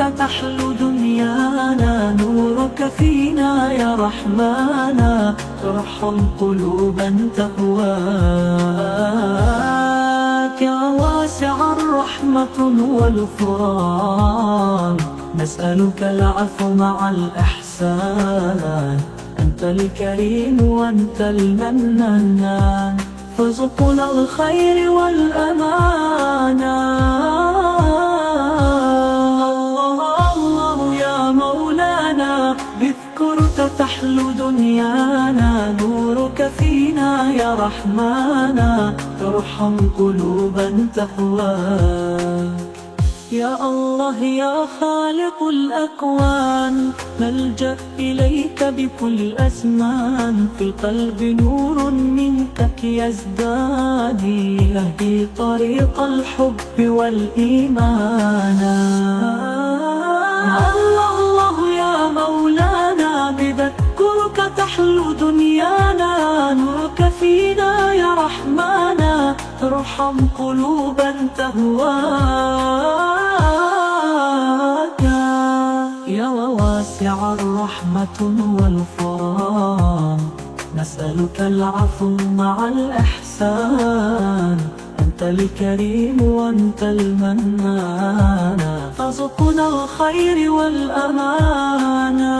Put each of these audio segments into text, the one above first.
تحلو دنيانا، نورك فينا يا رحمانا، ارحم قلوبا تهواك. يا واسع الرحمة والغفران، نسألك العفو مع الإحسان، أنت الكريم وأنت المنان، فارزقنا الخير والأمانة. الله الله يا مولانا، بذكرك تحلو دنيانا، نورك فينا يا رحمانا، ارحم قلوبا تهواك. يا الله يا خالق الأكوان، نلجأ إليك بكل الأزمان، في القلب نور منك يزداد، يهدي طريق الحب والإيمان. الله الله يا مولانا، بذكرك تحلو دنيانا، نورك فينا يا رحمانا، ارحم قلوبا تهواك. يا واسع الرحمة والغفران، نسألك العفو مع الإحسان، أنت الكريم وأنت المنان، فارزقنا الخير والأمانة.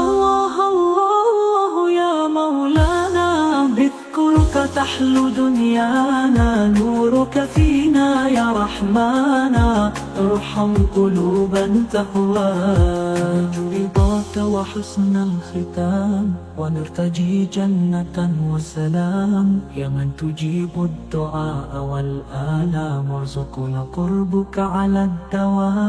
الله الله يا مولانا، بذكرك تحلو دنيانا، نورك فينا يا رحمانا، ارحم قلوبا تهواك. رضاك وحسن الختام، ونرتجي جنة وسلام، يا من تجيب الدعاء والآلام، وارزقنا قربك على الدوام.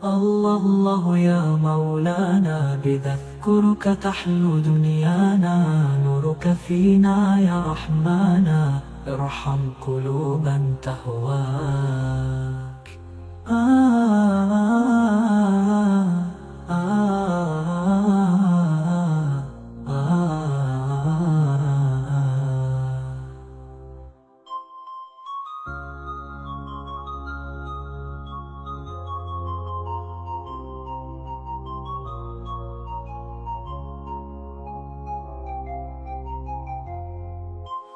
الله الله يا مولانا، بذكرك تحلو دنيانا، نورك فينا يا رحمانا، ارحم قلوبا تهواك.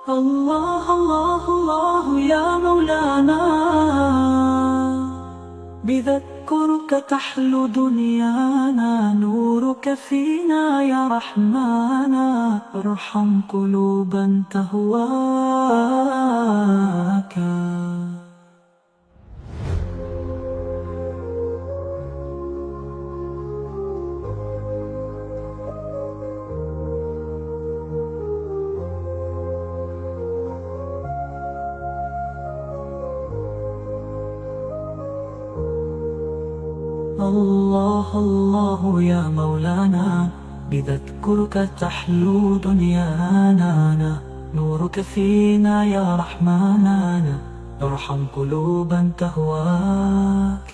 الله الله الله يا مولانا، بذكرك تحلو دنيانا، نورك فينا يا رحمانا، ارحم قلوبا تهواك. الله الله يا مولانا، بذكرك تحلو دنيانا، نورك فينا يا رحمانا، ارحم قلوبا تهواك.